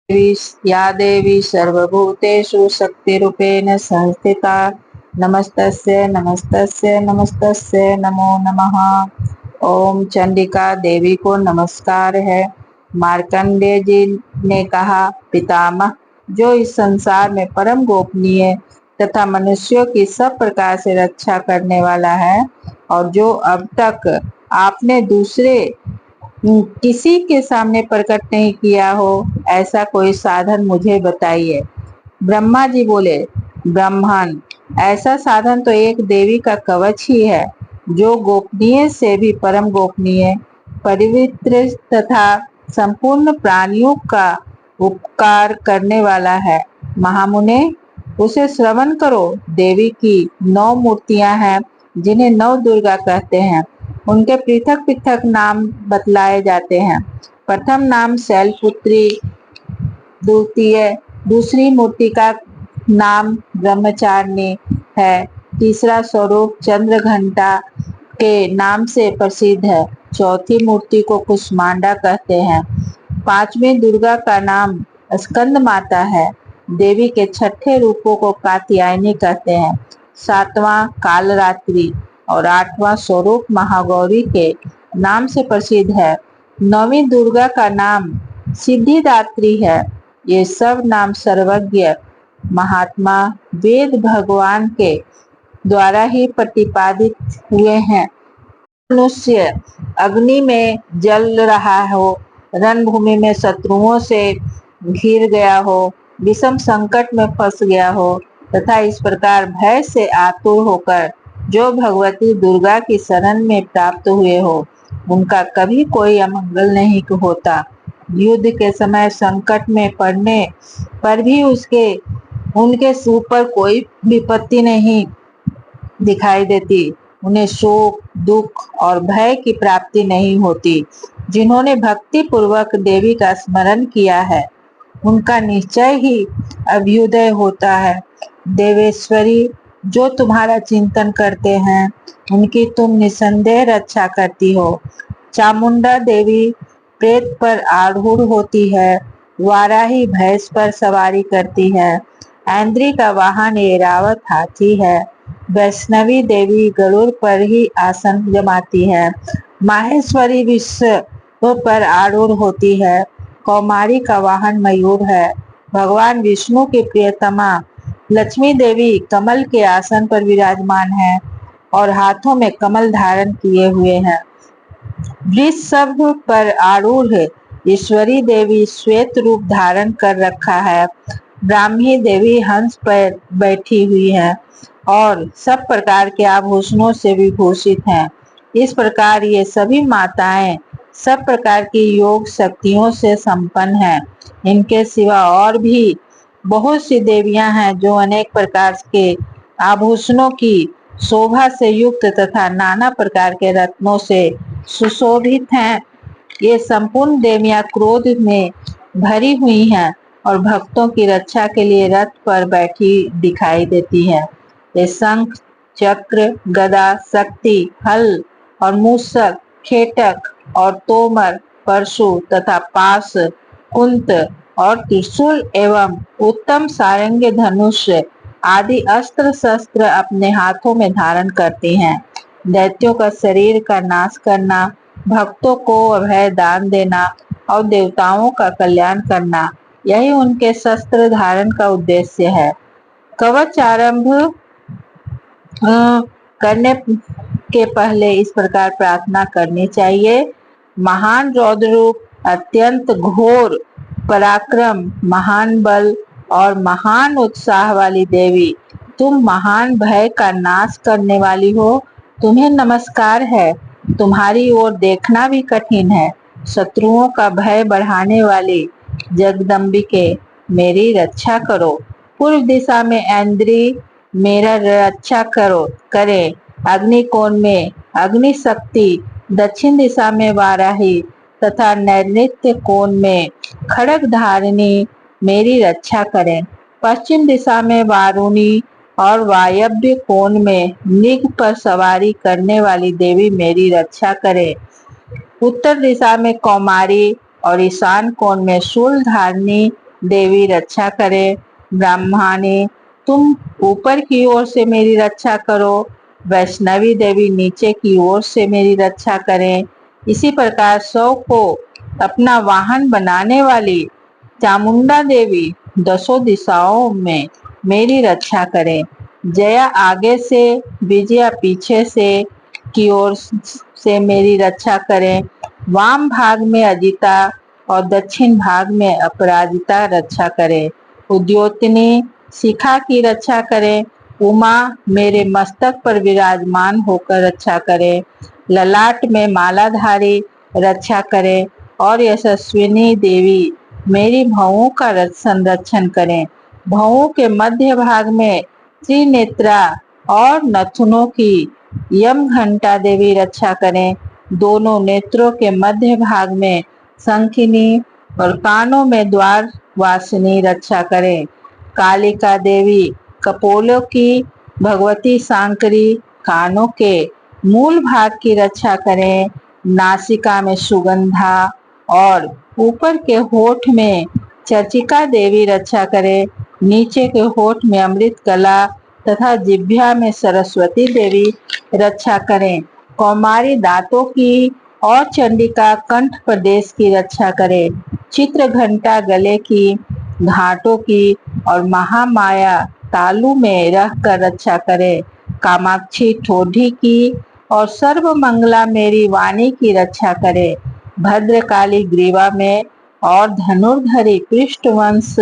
या देवी सर्वभूतेषु शक्तिरूपेण संस्थिता नमस्तस्यै नमस्तस्यै नमस्तस्यै नमो नमः। ओम चंडिका देवी को नमस्कार है। मार्कंडेय जी ने कहा, पितामह, जो इस संसार में परम गोपनीय तथा मनुष्यों की सब प्रकार से रक्षा करने वाला है और जो अब तक आपने दूसरे किसी के सामने प्रकट नहीं किया हो, ऐसा कोई साधन मुझे बताइए। ब्रह्मा जी बोले, ब्राह्मण, ऐसा साधन तो एक देवी का कवच ही है, जो गोपनीय से भी परम गोपनीय, पवित्र तथा संपूर्ण प्राणियों का उपकार करने वाला है। महामुने, उसे श्रवण करो। देवी की 9 मूर्तियां हैं, जिन्हें 9 दुर्गा कहते हैं। उनके पृथक पृथक नाम बतलाए जाते हैं। प्रथम नाम शैलपुत्री, दूसरी मूर्ति का नाम ब्रह्मचारिणी है। तीसरा स्वरूप चंद्र घंटा के नाम से प्रसिद्ध है। चौथी मूर्ति को कुष्मांडा कहते हैं। पांचवी दुर्गा का नाम स्कंद माता है। देवी के छठे रूपों को कात्यायनी कहते हैं। सातवां कालरात्रि और आठवां स्वरूप महागौरी के नाम से प्रसिद्ध है। नौवीं दुर्गा का नाम सिद्धिदात्री है। ये सब नाम सर्वज्ञ महात्मा वेद भगवान के द्वारा ही प्रतिपादित हुए हैं। मनुष्य अग्नि में जल रहा हो, रणभूमि में शत्रुओं से घिर गया हो, विषम संकट में फंस गया हो तथा इस प्रकार भय से आतुर होकर जो भगवती दुर्गा की शरण में प्राप्त हुए हो, उनका कभी कोई अमंगल नहीं होता। युद्ध के समय संकट में पड़ने पर भी उनके ऊपर कोई विपत्ति नहीं दिखाई देती। उन्हें शोक, दुख और भय की प्राप्ति नहीं होती। जिन्होंने भक्ति पूर्वक देवी का स्मरण किया है, उनका निश्चय ही अभ्युदय होता है। देवेश्वरी, जो तुम्हारा चिंतन करते हैं, उनकी तुम निसंदेह रक्षा करती हो। चामुंडा देवी प्रेत पर आरूढ़ होती है। वाराही भैंस पर सवारी करती है। ऐन्द्री का वाहन ऐरावत हाथी है। वैष्णवी देवी गरुड़ पर ही आसन जमाती है। माहेश्वरी विश्व पर आरूढ़ होती है। कौमारी का वाहन मयूर है। भगवान विष्णु की प्रियतमा लक्ष्मी देवी कमल के आसन पर विराजमान है और हाथों में कमल धारण किए हुए हैं। वृषभ पर आरूढ़ ईश्वरी देवी श्वेत रूप धारण कर रखा है। ब्राह्मी देवी हंस पर बैठी हुई है और सब प्रकार के आभूषणों से विभूषित हैं। इस प्रकार ये सभी माताएं सब प्रकार की योग शक्तियों से संपन्न हैं। इनके सिवा और भी बहुत सी देवियां हैं, जो अनेक प्रकार के आभूषणों की शोभा से युक्त तथा नाना प्रकार के रत्नों से सुशोभित हैं। ये संपूर्ण देवियां क्रोध में भरी हुई हैं और भक्तों की रक्षा के लिए रथ पर बैठी दिखाई देती है। ये शंख, चक्र, गदा, शक्ति, हल और मूषक, खेटक और तोमर, परशु तथा पास, कुंत और त्रिशूल एवं उत्तम सारंग धनुष आदि अस्त्र शस्त्र अपने हाथों में धारण करती हैं। दैत्यों का शरीर का नाश करना, भक्तों को अभय दान देना और देवताओं का कल्याण करना, यही उनके शस्त्र धारण का उद्देश्य है। कवच आरंभ करने के पहले इस प्रकार प्रार्थना करनी चाहिए। महान रौद्र रूप, अत्यंत घोर पराक्रम, महान बल और महान उत्साह वाली देवी, तुम महान भय का नाश करने वाली हो। तुम्हें नमस्कार है। तुम्हारी ओर देखना भी कठिन है। शत्रुओं का भय बढ़ाने वाली जगदम्बिके, मेरी रक्षा करो। पूर्व दिशा में ऐन्द्री मेरा रक्षा करे। अग्निकोण में अग्नि शक्ति, दक्षिण दिशा में वाराही तथा नैऋत्य कोण में खड्ग धारिणी मेरी रक्षा करें। पश्चिम दिशा में वारुणी और वायव्य कोण में मृग पर सवारी करने वाली देवी मेरी रक्षा करे। उत्तर दिशा में कौमारी और ईशान कोण में शूल धारिणी देवी रक्षा करे। ब्रह्माणी तुम ऊपर की ओर से मेरी रक्षा करो, वैष्णवी देवी नीचे की ओर से मेरी रक्षा करें। इसी प्रकार सौ को अपना वाहन बनाने वाली चामुंडा देवी दसों दिशाओं में मेरी रक्षा करें। जया आगे से, विजया पीछे से की ओर से मेरी रक्षा करें। वाम भाग में अजिता और दक्षिण भाग में अपराजिता रक्षा करें। उद्योतनी शिखा की रक्षा करें। उमा मेरे मस्तक पर विराजमान होकर रक्षा करें। ललाट में मालाधारी रक्षा करें और यशस्विनी देवी मेरी भवों का संरक्षण करें। भवों के मध्य भाग में त्रिनेत्रा और नथुनों की यम घंटा देवी रक्षा करें। दोनों नेत्रों के मध्य भाग में शंखिनी और कानों में द्वार वासिनी रक्षा करें। कालिका देवी कपोलों की, भगवती सांकरी कानों के मूल भाग की रक्षा करें। नासिका में सुगंधा और ऊपर के होठ में चर्चिका देवी रक्षा करें। नीचे के होठ में अमृत कला तथा जिह्वा में सरस्वती देवी रक्षा करें। कौमारी दांतों की और चंडिका कंठ प्रदेश की रक्षा करे। चित्र घंटा गले की, घाटों की और महामाया तालु में रहकर रक्षा करे। कामाक्षी ठोडी की और सर्व मंगला मेरी वाणी की रक्षा करे। भद्रकाली ग्रीवा में और धनुर्धरी पृष्ठवंश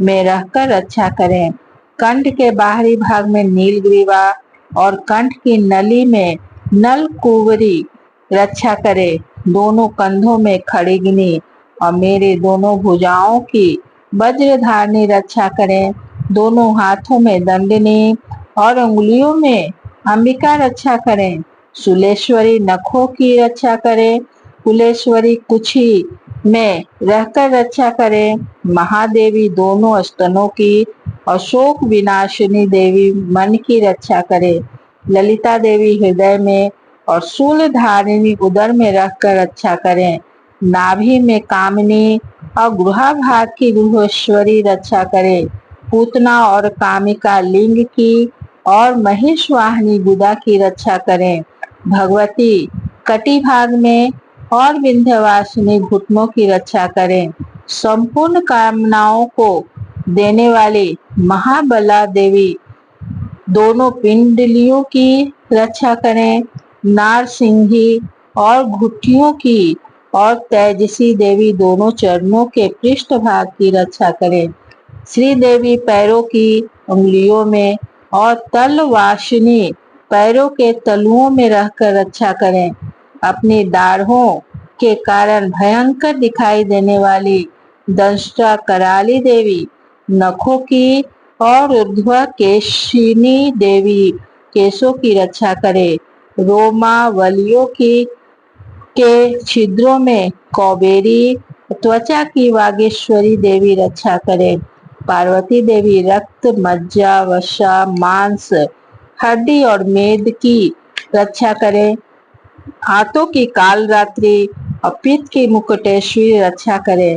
में रहकर रक्षा करें। कंठ के बाहरी भाग में नीलग्रीवा और कंठ की नली में नलकुवरी रक्षा करे। दोनों कंधों में खड़िगनी और मेरे दोनों भुजाओं की वज्रधारणी रक्षा करें। दोनों हाथों में दंडनी और उंगलियों में अंबिका रक्षा करें। शूलेश्वरी नखों की रक्षा करें। कुलेश्वरी कुछी में रहकर रक्षा करें। महादेवी दोनों स्तनों की और शोक विनाशिनी देवी मन की रक्षा करे। ललिता देवी हृदय में और शूल धारिणी उदर में रहकर रक्षा करें। नाभि में कामिनी और गुहा भाग की गुहेश्वरी रक्षा करे। पूतना और कामिका लिंग की और महिषवाहिनी गुदा की रक्षा करें। भगवती कटी भाग में और विंध्यवासिनी घुटनों की रक्षा करें। संपूर्ण कामनाओं को देने वाली महाबला देवी दोनों पिंडलियों की रक्षा करें। नारसिंही और घुटियों की और तेजसी देवी दोनों चरणों के पृष्ठ भाग की रक्षा करें। श्री देवी पैरों की उंगलियों में और तलवासिनी पैरों के तलुओं में रहकर रक्षा करें। अपनी दाढ़ों के कारण भयंकर दिखाई देने वाली दंष्टा कराली देवी नखों की और ऊर्ध्व केशिनी देवी केशों की रक्षा करे। रोमावलियों की के छिद्रों में कौबेरी त्वचा की वागेश्वरी देवी रक्षा करे। पार्वती देवी रक्त, मज्जा, वसा, मांस, हड्डी और मेद की रक्षा करे। हाथों की कालरात्रि और पित्त की मुकुटेश्वरी रक्षा करे।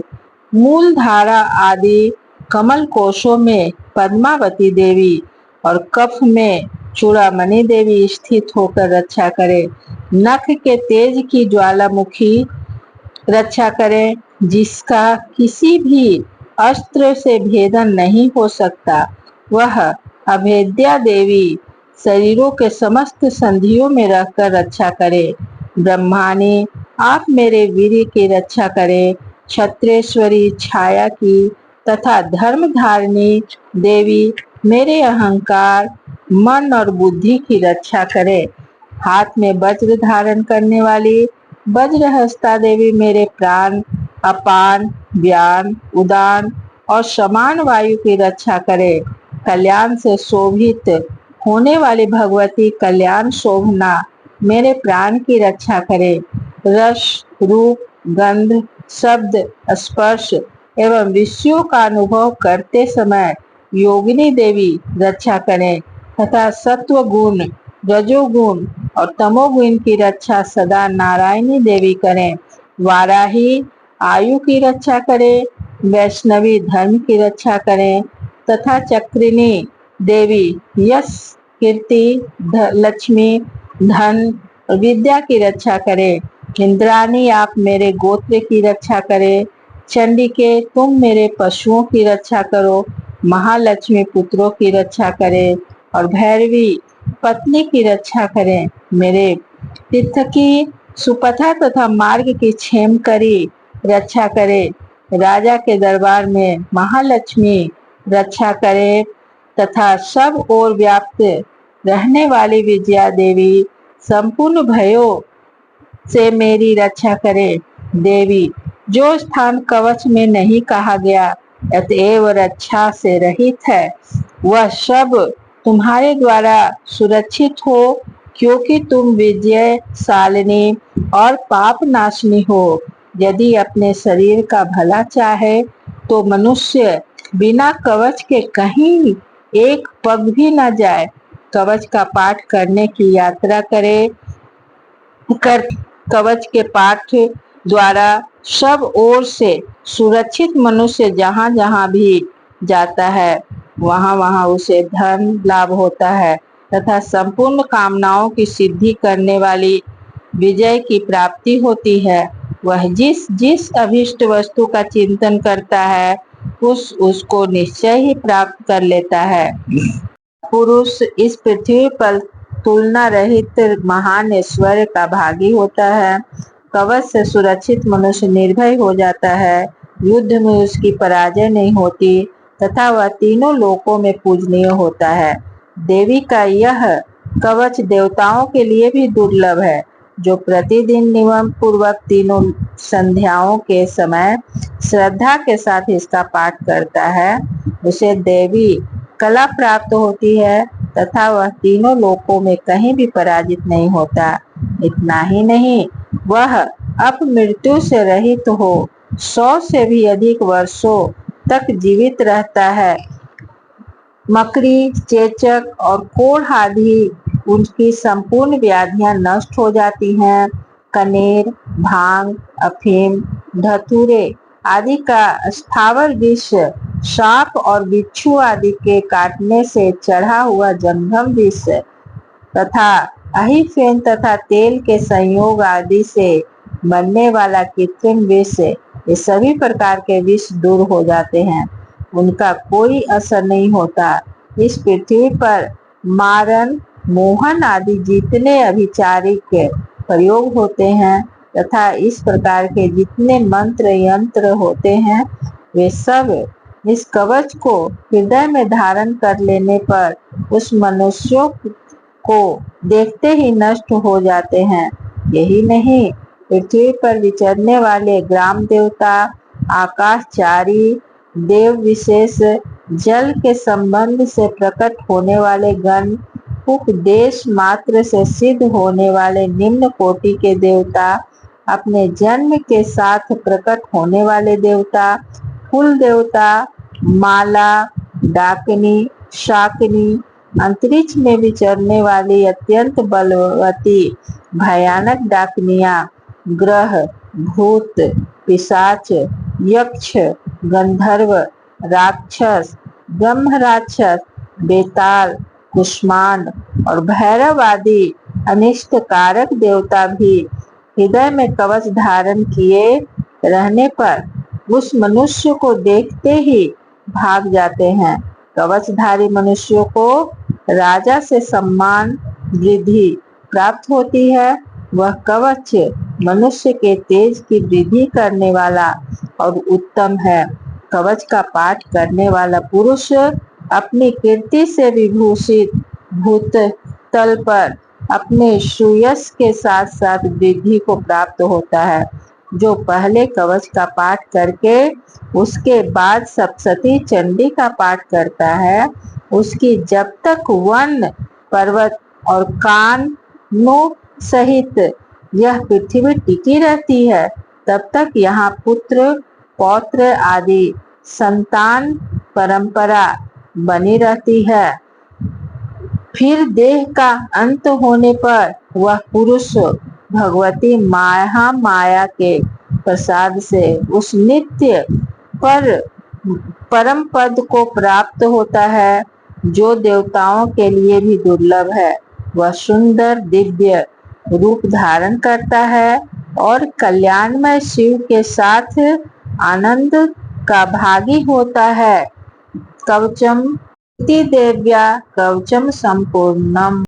मूल धारा आदि कमल कोशों में पद्मावती देवी और कफ में चूड़ामणि देवी स्थित होकर रक्षा करे। नख के तेज की ज्वालामुखी रक्षा करे, जिसका किसी भी अस्त्र से भेदन नहीं हो सकता। वह अभेद्या देवी शरीरों के समस्त संधियों में रहकर रक्षा करे। ब्रह्माणी आप मेरे वीर्य की रक्षा करे। छत्रेश्वरी छाया की तथा धर्मधारिणी देवी मेरे अहंकार, मन और बुद्धि की रक्षा करे। हाथ में वज्र धारण करने वाली वज्रहस्ता देवी मेरे प्राण, अपान, व्यान, उदान और समान वायु की रक्षा करे। कल्याण से शोभित होने वाली भगवती कल्याण शोभना मेरे प्राण की रक्षा करे। रस, रूप, गंध, शब्द, स्पर्श एवं विषयों का अनुभव करते समय योगिनी देवी रक्षा करें तथा सत्व गुण, रजोगुण और तमोगुण की रक्षा सदा नारायणी देवी करें। वाराही आयु की रक्षा करे। वैष्णवी धर्म की रक्षा करें तथा चक्रिणी देवी यश कीर्ति लक्ष्मी धन और विद्या की रक्षा करें। इंद्राणी आप मेरे गोत्र की रक्षा करें। चंडिके तुम मेरे पशुओं की रक्षा करो। महालक्ष्मी पुत्रों की रक्षा करें और भैरवी पत्नी की रक्षा करें। मेरे तीर्थ की सुपथा तथा मार्ग की क्षेम करी रक्षा करे। राजा के दरबार में महालक्ष्मी रक्षा करे तथा सब ओर व्याप्त रहने वाली विजया देवी संपूर्ण भयों से मेरी रक्षा करे। देवी जो स्थान कवच में नहीं कहा गया अतएव रक्षा से रहित है वह सब तुम्हारे द्वारा सुरक्षित हो क्योंकि तुम विजयशालिनी और पाप नाशनी हो। यदि अपने शरीर का भला चाहे तो मनुष्य बिना कवच के कहीं एक पग भी न जाए। कवच का पाठ करने की यात्रा करे कवच के पाठ द्वारा सब ओर से सुरक्षित मनुष्य जहाँ जहाँ भी जाता है वहाँ वहाँ उसे धन लाभ होता है तथा संपूर्ण कामनाओं की सिद्धि करने वाली विजय की प्राप्ति होती है। वह जिस जिस अभिष्ट वस्तु का चिंतन करता है उसको निश्चय ही प्राप्त कर लेता है। पुरुष इस पृथ्वी पर तुलना रहित महान ऐश्वर्य का भागी होता है। कवच से सुरक्षित मनुष्य निर्भय हो जाता है। युद्ध में उसकी पराजय नहीं होती तथा वह तीनों लोकों में पूजनीय होता है। देवी का यह कवच देवताओं के लिए भी दुर्लभ है। जो प्रतिदिन नियम पूर्वक तीनों संध्याओं के समय श्रद्धा के साथ इसका पाठ करता है उसे देवी कला प्राप्त होती है तथा वह तीनों लोकों में कहीं भी पराजित नहीं होता। इतना ही नहीं वह अपमृत्यु से रहित हो 100 से भी अधिक वर्षों तक जीवित रहता है। मकड़ी चेचक और कोढ़ आदि उनकी संपूर्ण व्याधियां नष्ट हो जाती हैं। कनेर भांग अफीम धतूरे आदि का स्थावर विष सांप और बिच्छू आदि के काटने से चढ़ा हुआ जंगम विष तथा अहिफेन तथा तेल के संयोग आदि से बनने वाला कृत्रिम विष ये सभी प्रकार के विष दूर हो जाते हैं। उनका कोई असर नहीं होता। इस पृथ्वी पर मारन मोहन आदि जितने अभिचारिक प्रयोग होते हैं तथा इस प्रकार के जितने मंत्र यंत्र होते हैं वे सब इस कवच को हृदय में धारण कर लेने पर उस मनुष्यों को देखते ही नष्ट हो जाते हैं। यही नहीं पृथ्वी पर विचरने वाले ग्राम देवता आकाशचारी देव विशेष जल के संबंध से प्रकट होने वाले गण उपदेश मात्र से सिद्ध होने वाले निम्न कोटि के देवता अपने जन्म के साथ प्रकट होने वाले देवता कुल देवता माला डाकनी शाकनी अंतरिक्ष में विचरने वाली अत्यंत बलवती भयानक डाकनियां ग्रह भूत पिशाच यक्ष गंधर्व राक्षस ब्रह्म राक्षस बेताल कुष्मांड और भैरव आदि अनिष्ट कारक देवता भी हृदय में कवच धारण किए रहने पर उस मनुष्य को देखते ही भाग जाते हैं। कवचधारी मनुष्यों को राजा से सम्मान वृद्धि प्राप्त होती है। वह कवच मनुष्य के तेज की वृद्धि करने वाला और उत्तम है। कवच का पाठ करने वाला पुरुष अपनी कीर्ति से विभूषित भूतल पर अपने सुयश के साथ साथ वृद्धि को प्राप्त होता है। जो पहले कवच का पाठ करके उसके बाद सप्तशती चंडी का पाठ करता है उसकी जब तक वन पर्वत और कानों सहित यह पृथ्वी टिकी रहती है तब तक यहाँ पुत्र पौत्र आदि संतान परंपरा बनी रहती है। फिर देह का अंत होने पर वह पुरुष भगवती माया के प्रसाद से उस नित्य पर परम पद को प्राप्त होता है, जो देवताओं के लिए भी दुर्लभ है। वह सुंदर दिव्य रूप धारण करता है और कल्याणमय शिव के साथ आनंद का भागी होता है। कवचम इति देव्या कवचम संपूर्णम।